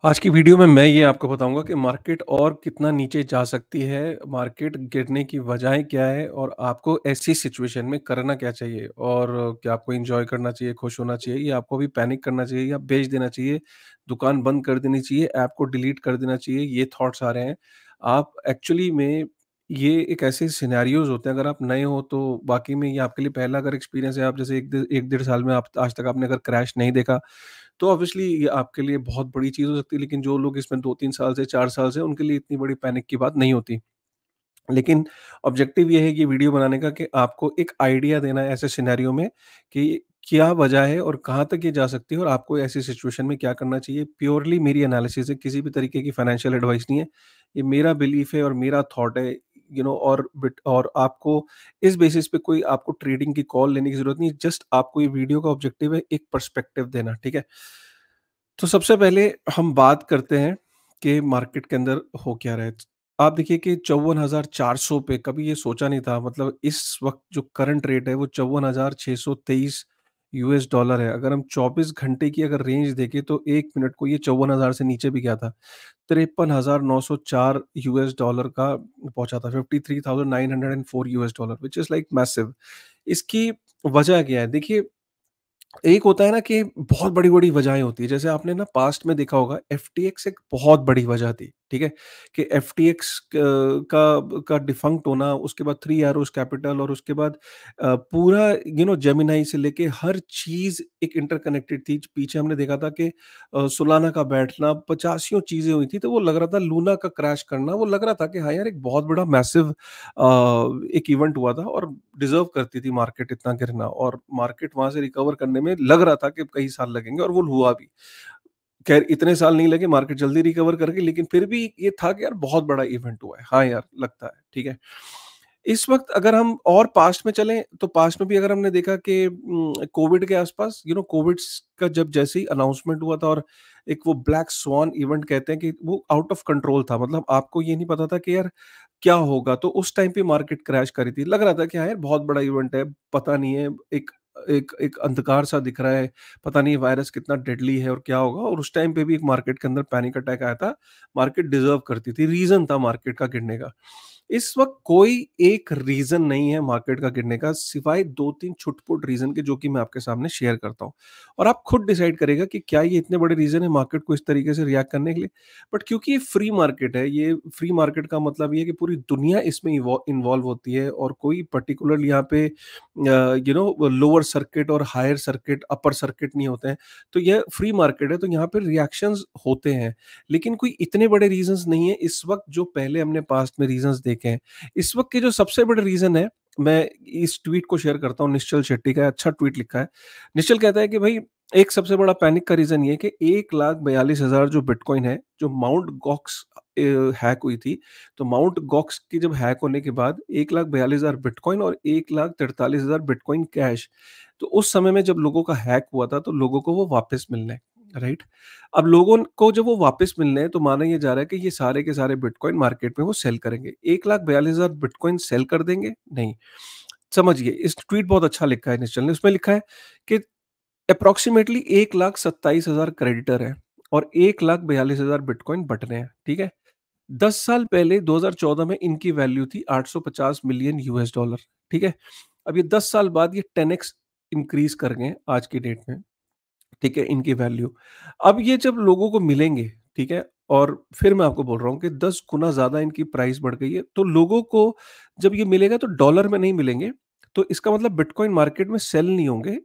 आज की वीडियो में मैं ये आपको बताऊँगा कि मार्केट और कितना नीचे जा सकती है, मार्केट गिरने की वजहें क्या है और आपको ऐसी सिचुएशन में करना क्या चाहिए? और क्या आपको एन्जॉय करना चाहिए, खुश होना चाहिए या आपको भी पैनिक करना चाहिए या बेच देना चाहिए, दुकान बंद कर देनी चाहिए, ऐप को डिलीट कर देना चाहिए, ये थॉट्स आ रहे हैं। आप एक्चुअली में ये एक ऐसे सिनेरियोज़ होते हैं, अगर आप नए हो तो वाक़ई में ये आपके लिए पहला अगर एक्सपीरियंस है, आप जैसे 1 डेढ़ साल में आप आज तक आपने अगर क्रैश नहीं देखा तो ऑब्वियसली ये आपके लिए बहुत बड़ी चीज़ हो सकती है, लेकिन जो लोग इसमें 2-3 साल से 4 साल से उनके लिए इतनी बड़ी पैनिक की बात नहीं होती। लेकिन ऑब्जेक्टिव ये है कि वीडियो बनाने का कि आपको एक आइडिया देना है ऐसे सिनेरियो में कि क्या वजह है और कहाँ तक ये जा सकती है और आपको ऐसी सिचुएशन में क्या करना चाहिए। प्योरली मेरी एनालिसिस है, किसी भी तरीके की फाइनेंशियल एडवाइस नहीं है। ये मेरा बिलीफ है और मेरा थॉट है, और आपको इस बेसिस पे कोई आपको ट्रेडिंग की कॉल लेने की ज़रूरत नहीं है। जस्ट आपको ये वीडियो का ऑब्जेक्टिव है एक पर्सपेक्टिव देना, ठीक है? तो सबसे पहले हम बात करते हैं कि मार्केट के अंदर हो क्या रहा है। आप देखिए कि 54,400 पे कभी ये सोचा नहीं था, मतलब इस वक़्त जो करंट रेट है वो 54,623 यूएस डॉलर है। अगर हम 24 घंटे की अगर रेंज देखें तो 1 मिनट को ये 54,000 से नीचे भी गया था। 53,904 यूएस डॉलर का पहुँचा था, 53,904 US dollar which is like massive. इसकी वजह क्या है? देखिए, एक होता है ना कि बहुत बड़ी-बड़ी वजहें होती हैं। जैसे आपने ना पास्ट में देखा होगा, एफटीएक्स एक बहुत बड़ी वजह थी, ठीक है? कि एफटीएक्स का डिफंक्ट होना, उसके बाद थ्री एरोज़ कैपिटल और उसके बाद पूरा जेमिनी से लेके हर चीज़ एक इंटरकनेक्टेड थी। पीछे हमने देखा था कि सोलाना का बैठना, पचासियों चीज़ें हुई थी, तो वो लग रहा था लूना का क्रैश करना, वो लग रहा था कि हाँ यार, एक बहुत बड़ा मैसिव एक इवेंट हुआ था और डिज़र्व करती थी मार्केट इतना गिरना, और मार्केट वहाँ से रिकवर करने में लग रहा था कि कई साल लगेंगे और वो हुआ भी। खैर इतने साल नहीं लगे, मार्केट जल्दी रिकवर कर गई, लेकिन फिर भी ये था कि यार बहुत बड़ा इवेंट हुआ है। हाँ यार, लगता है, ठीक है। इस वक़्त अगर हम और पास्ट में चलें, तो पास्ट में भी अगर हमने देखा कि कोविड के आस-पास, कोविड का जब जैसे ही अनाउंसमेंट हुआ था और एक वो ब्लैक स्वान इवेंट कहते हैं कि वो आउट ऑफ कंट्रोल था। मतलब आपको ये नहीं पता था कि यार क्या होगा? तो उस टाइम पे मार्केट क्रैश करी थी। लग रहा था कि हाँ यार, बहुत बड़ा इवेंट है, पता नहीं है, एक एक एक अंधकार सा दिख रहा है, पता नहीं वायरस कितना डेडली है और क्या होगा, और उस टाइम पे भी एक मार्केट के अंदर पैनिक अटैक आया था। मार्केट डिज़र्व करती थी, रीज़न था मार्केट का गिरने का। इस वक़्त कोई एक रीज़न नहीं है मार्केट का गिरने का, सिवाय 2-3 छुट-पुट रीज़न के, जो कि मैं आपके सामने शेयर करता हूँ। और आप खुद डिसाइड करिएगा कि क्या ये इतने बड़े रीज़न है मार्केट को इस तरीके से रिएक्ट करने के लिए। बट क्योंकि ये फ्री मार्केट है, ये फ्री मार्केट का मतलब ये है कि पूरी दुनिया इसमें इन्वॉल्व होती है, और कोई पर्टिकुलर यहाँ पे लोअर सर्किट और हायर सर्किट, अपर सर्किट नहीं होते हैं। तो यह फ्री मार्केट है, तो यहाँ पे रिएक्शंस होते हैं। लेकिन कोई इतने बड़े रीज़न्स नहीं है इस वक़्त, जो पहले हमने पास्ट में रीज़न्स देखे हैं। इस वक़्त के जो सबसे बड़े रीज़न है, मैं इस ट्वीट को शेयर करता हूँ, निश्चल शेट्टी का अच्छा ट्वीट लिखा है। निश्चल कहता है कि भई, एक सबसे बड़ा पैनिक का रीज़न ये है कि 1,42,000 जो बिटकॉइन है, जो माउंट गॉक्स हैक हुई थी, तो माउंट गॉक्स की जब हैक होने के बाद 1,42,000 बिटकॉइन और 1,43,000 बिटकॉइन कैश, तो उस समय में जब लोगों का हैक हुआ था, तो लोगों को वो वापस मिलने हैं, राइट? अब लोगों को जब वो वापस मिलने हैं, तो माना ये जा रहा है कि ये सारे के सारे बिटकॉइन मार्केट में वो सेल करेंगे। 1,42,000 बिटकॉइन सेल कर देंगे? नहीं। समझिए, इस ट्वीट बहुत अच्छा लिखा है निश्चल ने, उसमें लिखा है कि अप्रॉक्सिमेटली 1,27,000 क्रेडिटर हैं और 1,42,000 बिटकॉइन बट रहे हैं, ठीक है? 10 साल पहले 2014 में इनकी वैल्यू थी 850 मिलियन यूएस डॉलर, ठीक है? अब ये 10 साल बाद ये 10x इंक्रीज़ कर गए हैं आज की डेट में, ठीक है, इनकी वैल्यू। अब ये जब लोगों को मिलेंगे, ठीक है? और फिर मैं आपको बोल रहा हूँ कि 10 गुना ज़्यादा इनकी प्राइस बढ़ गई है, तो लोगों को जब ये मिलेगा तो डॉलर में नहीं मिलेंगे, तो इसका मतलब बिटकॉइन मार्केट में सेल नहीं होंगे।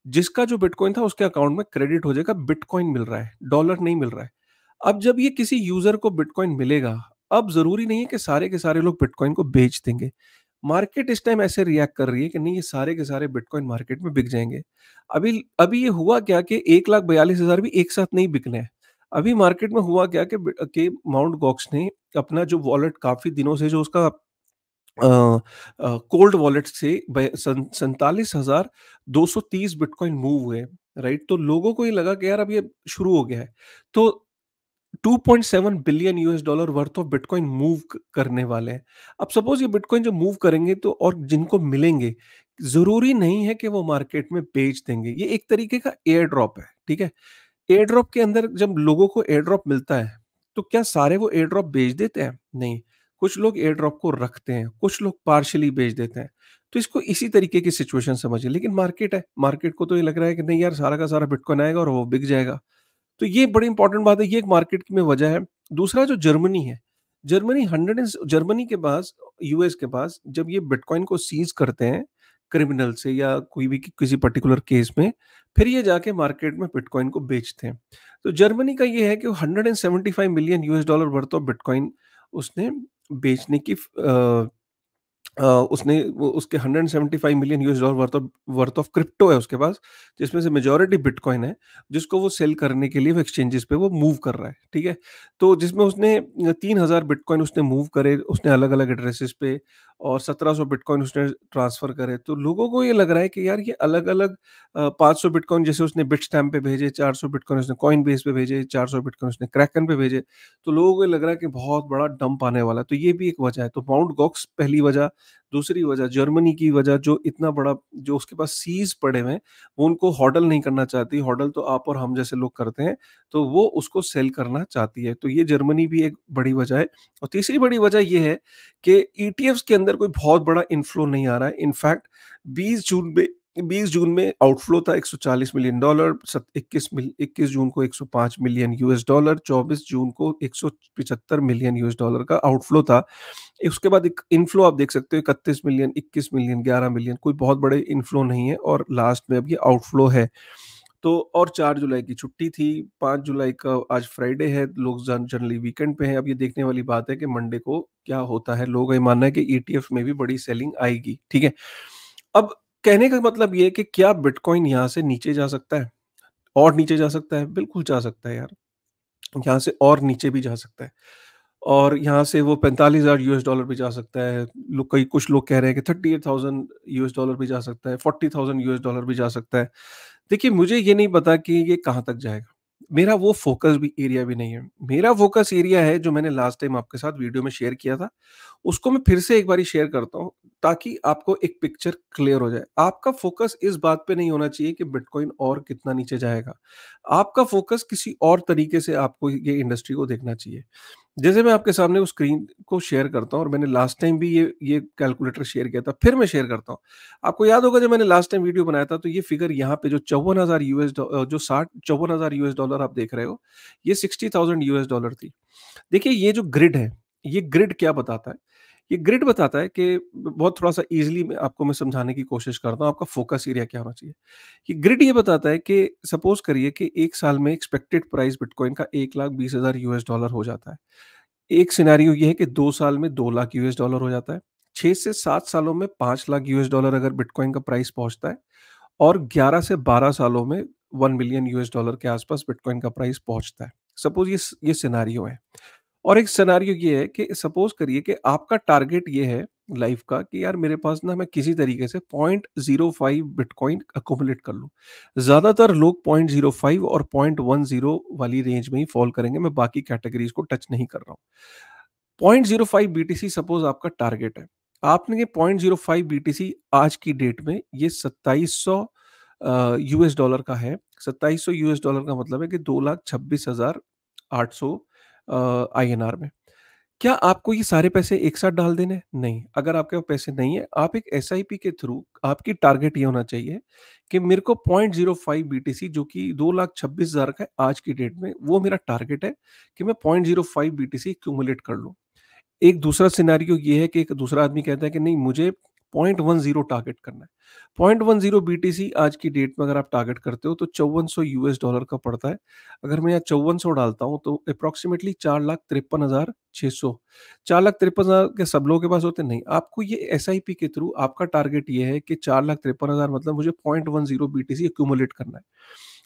जिसका जो बिटकॉइन था उसके अकाउंट में क्रेडिट हो जाएगा, बिटकॉइन मिल रहा है, डॉलर नहीं मिल रहा है। अब जब ये किसी यूज़र को बिटकॉइन मिलेगा, अब ज़रूरी नहीं है कि सारे के सारे लोग बिटकॉइन को बेच देंगे। मार्केट इस टाइम ऐसे रिएक्ट कर रही है कि नहीं, ये सारे के सारे बिटकॉइन मार्केट में बिक जाएँगे। अभी अभी ये हुआ क्या कि 1,42,000 भी एक साथ नहीं बिकने हैं। अभी मार्केट में हुआ क्या कि माउंट गॉक्स ने अपना जो वॉलेट काफ़ी दिनों से जो उसका कोल्ड वॉलेट से 47,230 बिटकॉइन मूव हुए, राइट? तो लोगों को ये लगा कि यार अब ये शुरू हो गया है। तो 2.7 billion US dollar worth of bitcoin move करने वाले हैं। अब सपोज ये बिटकॉइन जो मूव करेंगे, तो और जिनको मिलेंगे, जरूरी नहीं है कि वो मार्केट में बेच देंगे। ये एक तरीके का एयर ड्रॉप है, ठीक है? एयर ड्रॉप के अंदर जब लोगों को एयर ड्रॉप मिलता है, तो क्या सारे वो एयर ड्रॉप बेच देते हैं? नहीं, कुछ लोग एयर ड्रॉप को रखते हैं, कुछ लोग पार्शियली बेच देते हैं। तो इसको इसी तरीके की सिचुएशन समझिए, लेकिन मार्केट है, मार्केट को तो ये लग रहा है कि नहीं यार सारा का सारा बिटकॉइन आएगा और वो बिक जाएगा। तो ये बड़ी इंपॉर्टेंट बात है, ये एक मार्केट में वजह है। दूसरा जो जर्मनी है, जर्मनी के पास, यूएस के पास जब ये बिटकॉइन को सीज़ करते हैं क्रिमिनल से या कोई भी किसी पर्टिकुलर केस में, फिर ये जाके मार्केट में बिटकॉइन को बेचते हैं। तो जर्मनी का ये है कि वो 175 million US dollar worth of bitcoin उसने बेचने की उसने वो उसके 175 million US dollar worth of crypto है उसके पास, जिसमें से मेजॉरिटी बिटकॉइन है, जिसको वो सेल करने के लिए वो एक्सचेंजेस पे वो मूव कर रहा है, ठीक है? तो जिसमें उसने 3000 बिटकॉइन उसने मूव करे, उसने अलग-अलग एड्रेसेस पे, और 1700 बिटकॉइन उसने ट्रांसफर करे। तो लोगों को ये लग रहा है कि यार ये अलग-अलग 500 बिटकॉइन जैसे उसने बिटस्टैम्प पे भेजे, 400 बिटकॉइन उसने कॉइनबेस पे भेजे, 400 बिटकॉइन उसने क्रैकन पे भेजे। तो लोगों को ये लग रहा है कि बहुत बड़ा डंप आने वाला है, तो ये भी एक वजह है। तो माउंट गॉक्स पहली वजह, दूसरी वजह जर्मनी की वजह, जो इतना बड़ा जो उसके पास सीज़ पड़े हुए हैं, वो उनको हॉडल नहीं करना चाहती, हॉडल तो आप और हम जैसे लोग करते हैं, तो वो उसको सेल करना चाहती है। तो ये जर्मनी भी एक बड़ी वजह है। और तीसरी बड़ी वजह ये है कि ईटीएफ्स के अंदर कोई बहुत बड़ा इन्फ्लो नहीं आ रहा है। इनफैक्ट 20 जून में 20 जून में आउटफ्लो था $140 मिलियन, 21 जून को $105 मिलियन यूएस डॉलर, 24 जून को $175 मिलियन यूएस डॉलर का आउटफ्लो था। उसके बाद एक इनफ्लो आप देख सकते हो, 31 मिलियन, 21 मिलियन, 11 मिलियन, कोई बहुत बड़े इनफ्लो नहीं है, और लास्ट में अब ये आउटफ्लो है। तो और 4 जुलाई की छुट्टी थी, 5 जुलाई का आज फ्राइडे है, लोग जनरली वीकेंड पे हैं। अब ये देखने वाली बात है कि मंडे को क्या होता है। लोगों का ये मानना है कि ईटीएफ में भी बड़ी सेलिंग आएगी, ठीक है? अब कहने का मतलब ये है कि क्या बिटकॉइन यहाँ से नीचे जा सकता है? और नीचे जा सकता है? बिल्कुल जा सकता है यार। यहाँ से और नीचे भी जा सकता है। और यहाँ से वो 45,000 यूएस डॉलर भी जा सकता है। कुछ लोग कह रहे हैं कि 38,000 यूएस डॉलर भी जा सकता है, 40,000 यूएस डॉलर भी जा सकता है। देखिए, मुझे ये नहीं पता कि ये कहाँ तक जाएगा। मेरा वो फ़ोकस भी एरिया भी नहीं है। मेरा फ़ोकस एरिया है जो मैंने लास्ट टाइम आपके साथ वीडियो में शेयर किया था, उसको मैं फिर से एक बारी शेयर करता हूँ, ताकि आपको एक पिक्चर क्लियर हो जाए। आपका फ़ोकस इस बात पे नहीं होना चाहिए कि बिटकॉइन और कितना नीचे जाएगा। आपका फ़ोकस किसी और तरीके से आपको ये इंडस्ट्री को देखना चाहिए। जैसे मैं आपके सामने वो स्क्रीन को शेयर करता हूँ, और मैंने लास्ट टाइम भी ये कैलकुलेटर शेयर किया था, फिर मैं शेयर करता हूँ। आपको याद होगा जब मैंने लास्ट टाइम वीडियो बनाया था, तो ये फिगर यहाँ पे जो 54,000 जो 60 54,000 यूएस डॉलर आप देख रहे हो, ये 60,000 यूएस डॉलर थी। देखिए ये जो ग्रिड है, ये ग्रिड क्या बताता है? ये ग्रिड बताता है कि बहुत थोड़ा-सा ईज़िली मैं समझाने की कोशिश करता हूँ, आपका फ़ोकस एरिया क्या होना चाहिए। ये ग्रिड ये बताता है कि सपोज़ करिए कि 1 साल में एक्सपेक्टेड प्राइस बिटकॉइन का 1,20,000 यूएस डॉलर हो जाता है। एक सिनेरियो ये है कि 2 साल में 2 लाख यूएस डॉलर हो जाता है। 6 से 7 सालों में 5 लाख यूएस डॉलर अगर बिटकॉइन का प्राइस पहुँचता है, और 11 से 12 सालों में 1 मिलियन यूएस डॉलर के आसपास बिटकॉइन का प्राइस पहुँचता है। सपोज़ ये सिनेरियो है। और एक सिनेरियो ये है कि सपोज़ करिए कि आपका टारगेट ये है लाइफ़ का कि यार मेरे पास ना मैं किसी तरीके से 0.05 बिटकॉइन एक्युमुलेट कर लूँ। ज़्यादातर लोग 0.05 और 0.10 वाली रेंज में ही फ़ॉल करेंगे, मैं बाकी कैटेगरीज़ को टच नहीं कर रहा हूँ। 0.05 बीटीसी सपोज़ आपका टारगेट है। आपने ये 0.05 बीटीसी आज की डेट में ये 2700 यूएस डॉलर का है। 2700 यूएस डॉलर का मतलब है कि 2,26,800 आईएनआर में। क्या आपको ये सारे पैसे एक साथ डाल देने हैं? नहीं। अगर आपके पास पैसे नहीं है, आप एक एसआईपी के थ्रू, आपकी टारगेट ये होना चाहिए कि मेरे को 0.05 बीटीसी जो कि 2,26,000 का है आज की डेट में, वो मेरा टारगेट है कि मैं 0.05 बीटीसी एक्यूमुलेट कर लूँ। एक दूसरा सिनेरियो ये है कि एक दूसरा आदमी कहता है कि नहीं मुझे 0.10 टारगेट करना है। 0.10 बीटीसी आज की डेट में अगर आप टारगेट करते हो तो 5400 यूएस डॉलर का पड़ता है। अगर मैं यहाँ 5400 डालता हूँ तो अप्रॉक्सिमेटली 4,53,600, 4,53,000 के सब लोगों के पास होते नहीं। आपको ये एसआईपी के थ्रू आपका टारगेट ये है कि 4,53,000 मतलब मुझे 0.10 बीटीसी एक्यूमुलेट करना है।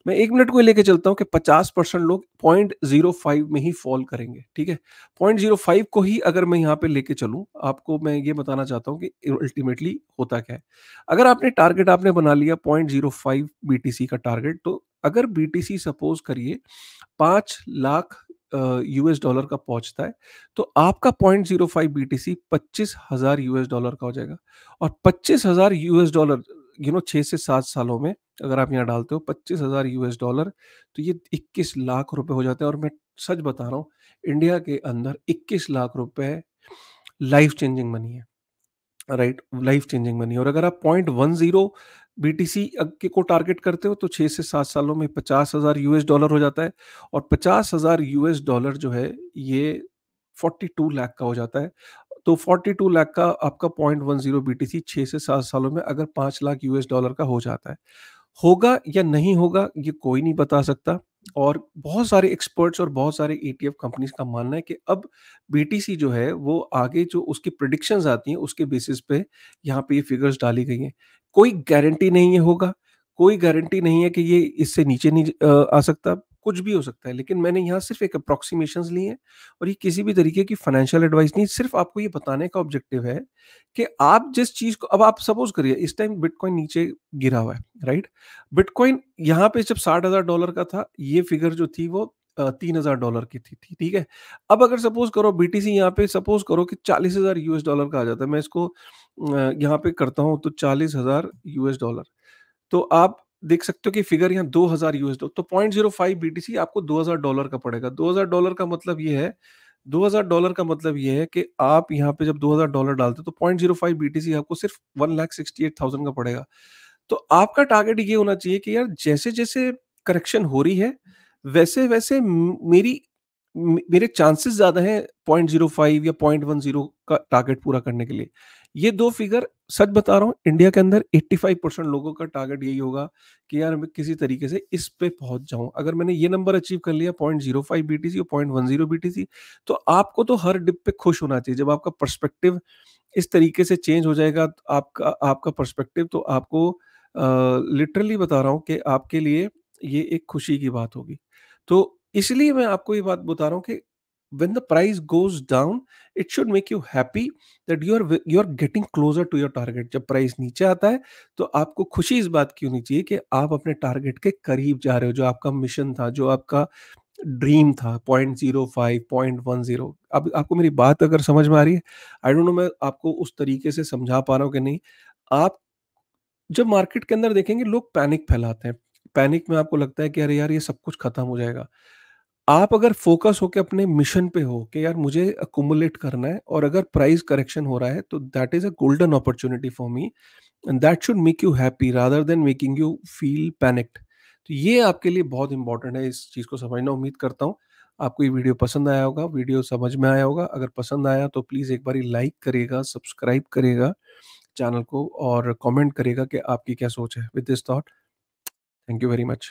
मैं 1 मिनट को ही लेके चलता हूँ कि 50% लोग 0.05 में ही फ़ॉल करेंगे, ठीक है? 0.05 को ही अगर मैं यहाँ पे लेके चलूँ, आपको मैं ये बताना चाहता हूँ कि अल्टीमेटली होता क्या है? अगर आपने बना लिया 0.05 बीटीसी का टारगेट, तो अगर बीटीसी सपोज़ करिए 5 लाख यूएस डॉलर का पहुँचता है, तो आपका 0.05 बीटीसी 25,000 यूएस डॉलर का हो जाएगा, और 25,000 यूएस डॉलर 6 से 7 सालों में अगर आप यहाँ डालते हो 25,000 यूएस डॉलर, तो ये 21 लाख रुपए हो जाते हैं और मैं सच बता रहा हूँ, इंडिया के अंदर 21 लाख रुपए लाइफ चेंजिंग मनी है। Right, life changing money. और अगर आप 0.10 बीटीसी के को टारगेट करते हो तो 6 से 7 सालों में 50,000 यूएस डॉलर हो जाता है और 50,000 यूएस डॉलर जो है ये 42 लाख का हो जाता है। तो 42 लाख का आपका 0.10 बीटीसी 6 से 7 सालों में अगर 5 लाख यूएस डॉलर का हो जाता है। होगा या नहीं होगा ये कोई नहीं बता सकता। और बहुत सारे एक्सपर्ट्स और बहुत सारे ईटीएफ कंपनीज का मानना है कि अब बीटीसी जो है वो आगे जो उसकी प्रिडिक्शंस आती हैं उसके बेसिस पे यहाँ पे ये फिगर्स डाली गई हैं। कोई गारंटी नहीं है होगा, कोई गारंटी नहीं है कि ये इससे नीचे नहीं आ सकता, कुछ भी हो सकता है। लेकिन मैंने यहाँ सिर्फ एक अप्रॉक्सिमेशंस ली हैं और ये किसी भी तरीके की फाइनेंशियल एडवाइस नहीं, सिर्फ आपको ये बताने का ऑब्जेक्टिव है कि आप जिस चीज़ को अब आप सपोज़ करिए इस टाइम बिटकॉइन नीचे गिरा हुआ है, राइट? बिटकॉइन यहाँ पे जब $60,000 का था, ये फिगर जो थी वो $3,000 की थी, ठीक है? अब अगर सपोज़ करो बीटीसी यहाँ पे सपोज़ करो कि $40,000 यूएस डॉलर का आ जाता है, मैं इसको यहाँ पे करता हूँ तो $40,000 यूएस डॉलर, तो आप देख सकते हो कि फिगर यहाँ 2,000 यूएस डॉलर, तो 0.05 बीटीसी आपको $2,000 का पड़ेगा। $2,000 का मतलब ये है, $2,000 का मतलब ये है कि आप यहाँ पे जब $2,000 डालते हो तो 0.05 बीटीसी आपको सिर्फ 1,68,000 का पड़ेगा। तो आपका टारगेट ये होना चाहिए कि यार जैसे-जैसे करेक्शन हो रही है, वैसे-वैसे मेरे चांसेस ज़्यादा हैं 0.05 या 0.10 का टारगेट पूरा करने के लिए। ये 2 फिगर सच बता रहा हूँ, इंडिया के अंदर 85% लोगों का टारगेट यही होगा कि यार मैं किसी तरीके से इस पे पहुँच जाऊँ। अगर मैंने ये नंबर अचीव कर लिया 0.05 बीटीसी और 0.10 बीटीसी, तो आपको तो हर डिप पे खुश होना चाहिए। जब आपका पर्सपेक्टिव इस तरीके से चेंज हो जाएगा, तो आपका आपका पर्सपेक्टिव तो आपको लिटरली बता रहा हूँ कि आपके लिए ये एक खुशी की बात होगी। तो इसलिए मैं आपको ये बात बता रहा हूँ कि when the price goes down, it should make you happy that you are getting closer to your target. जब प्राइस नीचे आता है, तो आपको खुशी इस बात की होनी चाहिए कि आप अपने टारगेट के करीब जा रहे हो, जो आपका मिशन था, जो आपका ड्रीम था 0.05, 0.10। अब आपको मेरी बात अगर समझ में आ रही है, आई डोंट नो मैं आपको उस तरीके से समझा पा रहा हूँ कि नहीं। आप जब मार्केट के अंदर देखेंगे लोग पैनिक फैलाते हैं। पैनिक में आपको लगता है कि अरे यार ये सब कुछ खत्म हो जाएगा। आप अगर फ़ोकस होके अपने मिशन पे हो कि यार मुझे एक्युमुलेट करना है और अगर प्राइस करेक्शन हो रहा है तो that is a golden opportunity for me and that should make you happy rather than making you feel panicked. तो ये आपके लिए बहुत इंपॉर्टेंट है इस चीज़ को समझना। उम्मीद करता हूँ आपको ये वीडियो पसंद आया होगा, वीडियो समझ में आया होगा। अगर पसंद आया तो प्लीज़ एक बारी लाइक करिएगा, सब्सक्राइब करिएगा चैनल को और कमेंट करिएगा कि आपकी क्या सोच है। With this thought, thank you very much.